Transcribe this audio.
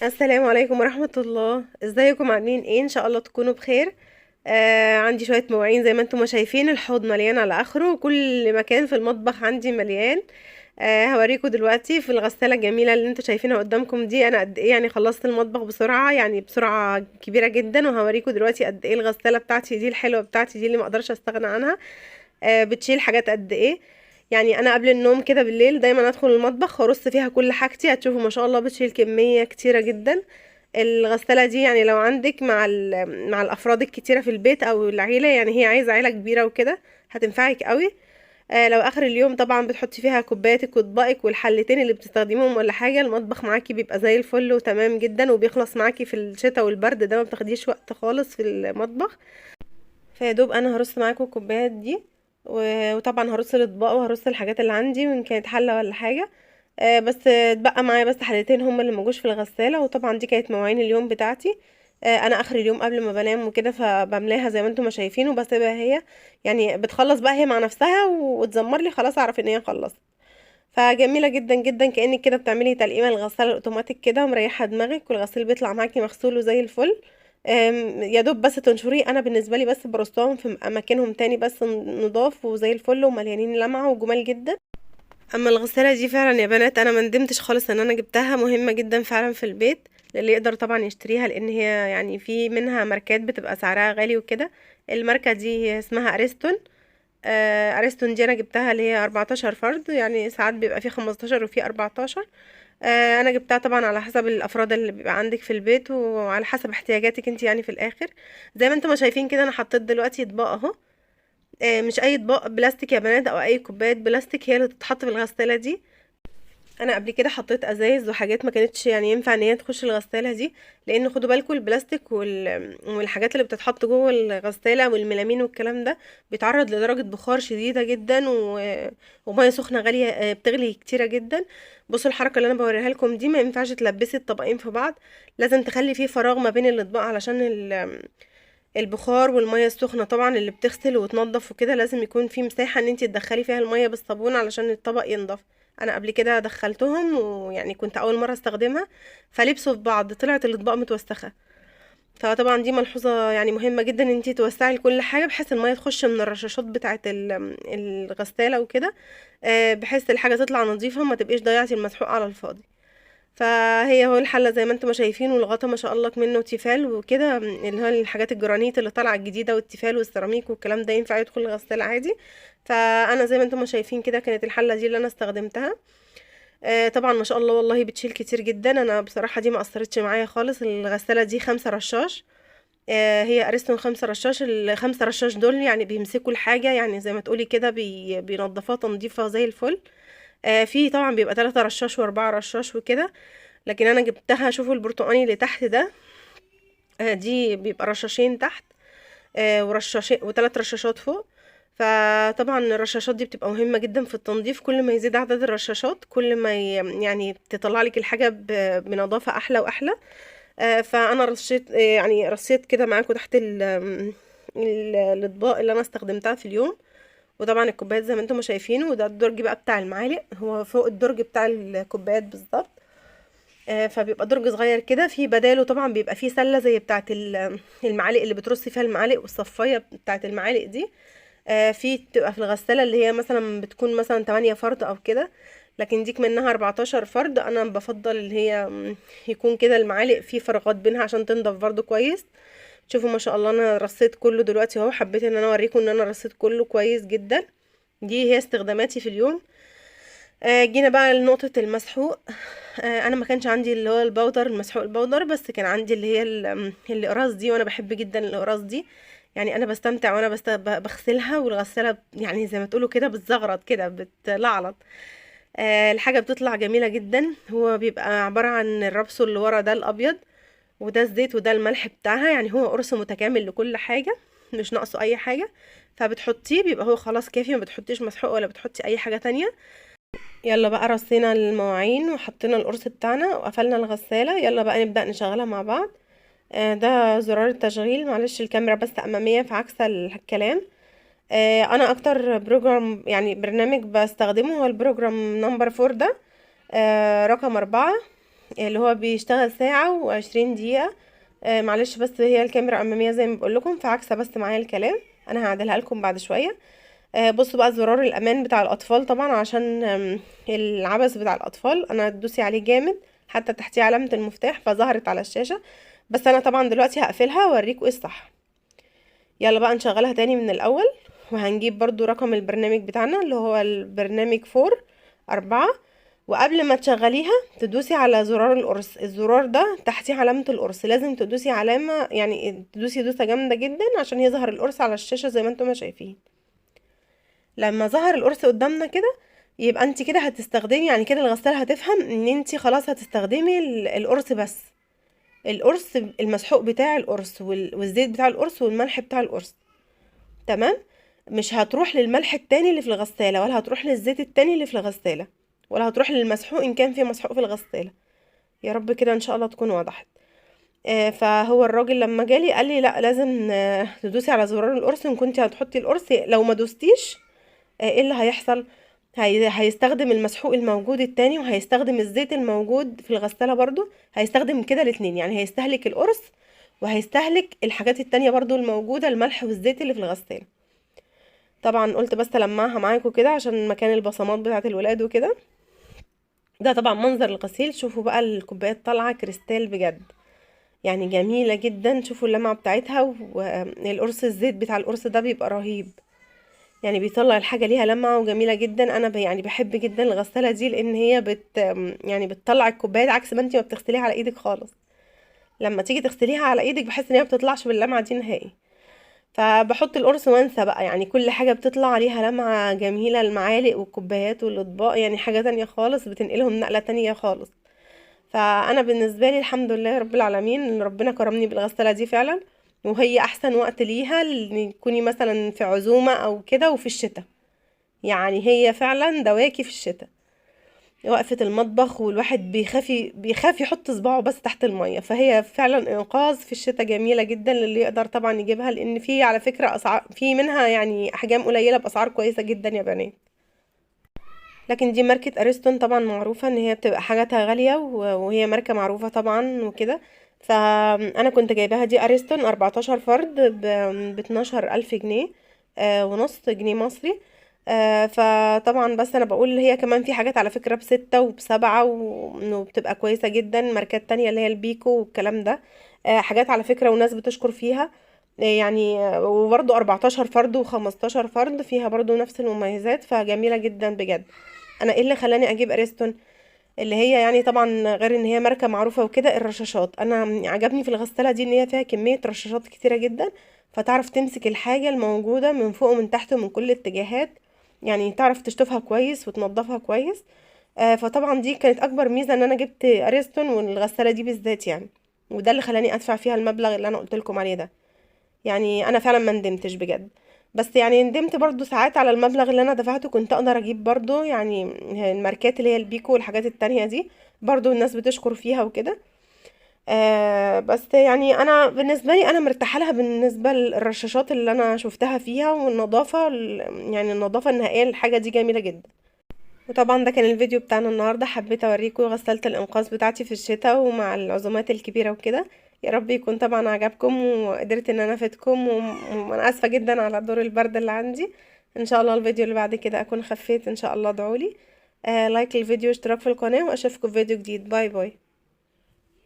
السلام عليكم ورحمة الله. ازيكم؟ عاملين ايه؟ ان شاء الله تكونوا بخير. عندي شوية مواعين زي ما انتم ما شايفين، الحوض مليان على اخره وكل مكان في المطبخ عندي مليان. هوريكم دلوقتي في الغسالة الجميلة اللي انتم شايفينها قدامكم دي انا قد ايه يعني خلصت المطبخ بسرعة، يعني بسرعة كبيرة جدا. وهوريكم دلوقتي قد ايه الغسالة بتاعتي دي الحلوة بتاعتي دي اللي ما اقدرش استغنى عنها. بتشيل حاجات قد ايه. يعني انا قبل النوم كده بالليل دايما ادخل المطبخ وارص فيها كل حاجتي، هتشوفوا ما شاء الله بتشيل كمية كتيرة جدا. الغسالة دي يعني لو عندك مع الافراد الكتيرة في البيت او العيلة، يعني هي عايزة عيلة كبيرة وكده هتنفعك قوي. لو اخر اليوم طبعا بتحطي فيها كوباياتك واطباقك والحلتين اللي بتستخدميهم ولا حاجة، المطبخ معاكي بيبقى زي الفل وتمام جدا وبيخلص معاكي في الشتاء والبرد ده، ما بتاخديش وقت خالص في المطبخ. فيا دوب انا هرص معاكم الكوبايات دي وطبعا هرص الاطباق وهرص الحاجات اللي عندي وان كانت حله ولا حاجه. بس اتبقى معايا بس حلتين هما اللي موجوش في الغساله، وطبعا دي كانت مواعين اليوم بتاعتي. انا اخر اليوم قبل ما بنام وكده فبملاها زي ما انتم ما شايفين وبسيبها هي، يعني بتخلص بقى هي مع نفسها وتزمر لي، خلاص اعرف ان هي خلصت. فجميله جدا جدا، كانك كده بتعملي تلقيمه الغساله الاوتوماتيك كده ومريحه دماغك، والغسيل بيطلع معاكي مغسول وزي الفل. يا دوب بس تنشريه، انا بالنسبه لي بس برصهم في اماكنهم تاني بس نضاف وزي الفل ومليانين لمعه وجمال جدا. اما الغساله دي فعلا يا بنات انا ما ندمتش خالص ان انا جبتها، مهمه جدا فعلا في البيت للي يقدر طبعا يشتريها، لان هي يعني في منها ماركات بتبقى سعرها غالي وكده. الماركه دي اسمها اريستون. ارسطون دي انا جبتها اللي هي 14 فرد، يعني ساعات بيبقى فيه 15 وفيه 14. انا جبتها طبعا على حسب الافراد اللي بيبقى عندك في البيت وعلى حسب احتياجاتك انت يعني في الاخر. زي ما انتم ما شايفين كده انا حطيت دلوقتي اطباق اهو. مش اي اطباق بلاستيك يا بنات او اي كوبايات بلاستيك هي اللي تتحط في الغسالة دي. انا قبل كده حطيت ازايز وحاجات ما كانتش يعني ينفع ان هي تخش الغساله دي، لان خدوا بالكم البلاستيك والحاجات اللي بتتحط جوه الغساله والميلامين والكلام ده بيتعرض لدرجه بخار شديده جدا وميه سخنه غاليه بتغلي كتيره جدا. بصوا الحركه اللي انا بوريها لكم دي، ما ينفعش تلبسي الطبقين في بعض، لازم تخلي فيه فراغ ما بين الاطباق علشان البخار والميه السخنه طبعا اللي بتغسل وتنضف وكده، لازم يكون في مساحه ان انت تدخلي فيها الميه بالصابون علشان الطبق ينضف. انا قبل كده دخلتهم ويعني كنت اول مره استخدمها، فلبسوا في بعض طلعت الاطباق متوسخه. فطبعا دي ملحوظه يعني مهمه جدا ان انت توسعي كل حاجه بحيث الميه تخش من الرشاشات بتاعه الغساله وكده، بحيث الحاجه تطلع نظيفه ما تبقيش ضيعتي المسحوق على الفاضي. فهي هو الحله زي ما انتم ما شايفين، والغطا ما شاء الله منه تيفال وكده، اللي هو الحاجات الجرانيت اللي طالعه الجديده والتيفال والسيراميك والكلام ده ينفع يدخل الغساله عادي. فانا زي ما انتم ما شايفين كده كانت الحله دي اللي انا استخدمتها. طبعا ما شاء الله والله بتشيل كتير جدا، انا بصراحه دي ما اثرتش معايا خالص. الغساله دي 5 رشاش. هي اريستون 5 رشاش، ال5 رشاش دول يعني بيمسكوا الحاجه، يعني زي ما تقولي كده بينضفوها تنظيفه زي الفل. في طبعا بيبقى 3 رشاش و4 رشاش وكده، لكن انا جبتها شوفوا البرتقاني اللي تحت ده. دي بيبقى رشاشين تحت، ورشاشين و3 رشاشات فوق. فطبعا الرشاشات دي بتبقى مهمة جدا في التنظيف، كل ما يزيد عدد الرشاشات كل ما يعني تطلع لك الحاجة بنظافة احلى واحلى. فانا رشيت يعني رصيت كده معاكم تحت الاطباق اللي انا استخدمتها في اليوم. وطبعا الكوبايات زي ما انتم ما شايفين، وده الدرج بقى بتاع المعالق، هو فوق الدرج بتاع الكوبايات بالظبط. فبيبقى درج صغير كده، في بداله طبعا بيبقى فيه سله زي بتاعه المعالق اللي بترصي فيها المعالق، والصفايه بتاعه المعالق دي. في بتبقى في الغساله اللي هي مثلا بتكون مثلا 8 فرد او كده، لكن ديك منها 14 فرد. انا بفضل اللي هي يكون كده المعالق في فراغات بينها عشان تنضف برضو كويس. شوفوا ما شاء الله انا رصيت كله دلوقتي اهو، حبيت ان انا اوريكم ان انا رصيت كله كويس جدا. دي هي استخداماتي في اليوم. جينا بقى لنقطة المسحوق. انا ما كانش عندي اللي هو البودر المسحوق البودر، بس كان عندي اللي هي الاقراص دي، وانا بحب جدا الاقراص دي. يعني انا بستمتع وانا بغسلها، والغسالة يعني زي ما تقولوا كده بتزغرط كده بتلعلط. الحاجة بتطلع جميلة جدا. هو بيبقى عبارة عن الربسو اللي ورا ده الابيض، وده الزيت وده الملح بتاعها، يعني هو قرص متكامل لكل حاجة، مش ناقصه اي حاجة. فبتحطيه بيبقى هو خلاص كافي، ما بتحطيش مسحوق ولا بتحطي اي حاجة تانية. يلا بقى رصينا المواعين وحطينا القرص بتاعنا وقفلنا الغسالة، يلا بقى نبدأ نشغلها مع بعض. ده زرار التشغيل، معلش الكاميرا بس أمامية فعكس الكلام. أنا أكتر بروجرام يعني برنامج بستخدمه هو البروجرام نمبر 4 ده، رقم 4. اللي هو بيشتغل ساعة و20 دقيقة. معلش بس هي الكاميرا امامية زي ما بقول لكم، فعكسة بس معايا الكلام. انا هعدلها لكم بعد شوية. بصوا بقى زرار الامان بتاع الاطفال طبعا، عشان العبث بتاع الاطفال، انا تدوسي عليه جامد حتى تحتيه علامة المفتاح فظهرت على الشاشة. بس انا طبعا دلوقتي هقفلها واوريكم ايه الصح. يلا بقى نشغلها تاني من الاول. وهنجيب برضو رقم البرنامج بتاعنا اللي هو البرنامج 4. وقبل ما تشغليها تدوسي على زرار القرص، الزرار ده تحتيه علامة القرص، لازم تدوسي علامة يعني تدوسي دوسة جامدة جدا عشان يظهر القرص على الشاشة زي ما انتم ما شايفين. لما ظهر القرص قدامنا كده يبقى انت كده هتستخدمي، يعني كده الغسالة هتفهم ان انت خلاص هتستخدمي القرص بس. القرص المسحوق بتاع القرص والزيت بتاع القرص والملح بتاع القرص. تمام. مش هتروح للملح التاني اللي في الغسالة، ولا هتروح للزيت التاني اللي في الغسالة، ولا هتروح للمسحوق ان كان في مسحوق في الغسالة. يا رب كده ان شاء الله تكون وضحت. فهو الراجل لما جالي قال لي لا لازم تدوسي على زرار القرص ان كنتي هتحطي القرص. لو ما دوستيش ايه اللي هيحصل؟ هيستخدم المسحوق الموجود التاني وهيستخدم الزيت الموجود في الغسالة برضو، هيستخدم كده الاتنين، يعني هيستهلك القرص وهيستهلك الحاجات التانية برضو الموجودة، الملح والزيت اللي في الغسالة. طبعا قلت بس لمعها معاكم كده عشان مكان البصمات بتاعت الولاد وكده. ده طبعا منظر الغسيل. شوفوا بقى الكوبايات طالعة كريستال بجد، يعني جميلة جدا. شوفوا اللمعة بتاعتها، والقرص الزيت بتاع القرص ده بيبقى رهيب، يعني بيطلع الحاجة ليها لمعة وجميلة جدا. انا يعني بحب جدا الغسالة دي لان هي يعني بتطلع الكوبايات عكس ما انتي ما بتغسليها على ايدك خالص. لما تيجي تغسليها على ايدك بحس ان هي ما بتطلعش باللمعة دي نهائي. فبحط القرص وانسى بقى، يعني كل حاجة بتطلع عليها لمعة جميلة، المعالق والكوبايات والاطباق يعني حاجة تانية خالص، بتنقلهم نقلة تانية خالص. فانا بالنسبة لي الحمد لله رب العالمين ان ربنا كرمني بالغسالة دي فعلا. وهي احسن وقت ليها ان تكوني مثلا في عزومة او كده وفي الشتاء، يعني هي فعلا دواكي في الشتاء. وقفة المطبخ والواحد بيخاف يحط صباعه بس تحت المية، فهي فعلا انقاذ في الشتاء، جميلة جدا للي يقدر طبعا يجيبها، لان في على فكرة اسعار في منها يعني احجام قليلة باسعار كويسة جدا يا بنات. لكن دي ماركة اريستون طبعا معروفة ان هي بتبقى حاجاتها غالية وهي ماركة معروفة طبعا وكده. فانا كنت جايباها دي اريستون 14 فرد ب 12,000 جنيه ونص جنيه مصري. فطبعا بس انا بقول هي كمان في حاجات على فكرة ب6 وب7 وبتبقى كويسة جدا، ماركات تانية اللي هي البيكو والكلام ده. حاجات على فكرة وناس بتشكر فيها. يعني وبرضو 14 فرد و15 فرد فيها برضو نفس المميزات، فجميلة جدا بجد. انا ايه اللي خلاني اجيب اريستون؟ اللي هي يعني طبعا غير ان هي ماركة معروفة وكده، الرشاشات. انا عجبني في الغسالة دي ان هي فيها كمية رشاشات كتيرة جدا، فتعرف تمسك الحاجة الموجودة من فوق ومن تحت ومن كل الاتجاهات، يعني تعرف تشطفها كويس وتنضفها كويس. فطبعا دي كانت اكبر ميزة ان انا جبت اريستون والغسالة دي بالذات يعني. وده اللي خلاني ادفع فيها المبلغ اللي انا قلت لكم عليه ده. يعني انا فعلا ما ندمتش بجد. بس يعني ندمت برضو ساعات على المبلغ اللي انا دفعته، كنت اقدر اجيب برضو يعني الماركات اللي هي البيكو والحاجات التانية دي، برضو الناس بتشكر فيها وكده. بس يعني انا بالنسبة لي انا مرتاحة لها بالنسبة للرشاشات اللي انا شفتها فيها والنظافة يعني النظافة النهائية للحاجة دي جميلة جدا. وطبعا ده كان الفيديو بتاعنا النهاردة، حبيت اوريكم غسالة الانقاذ بتاعتي في الشتاء ومع العزومات الكبيرة وكده. يا رب يكون طبعا عجبكم وقدرت ان انا افيدكم، وانا اسفة جدا على دور البرد اللي عندي. ان شاء الله الفيديو اللي بعد كده اكون خفيت ان شاء الله، ادعولي. لايك الفيديو واشتراك في القناة، واشوفكم في فيديو جديد. باي باي.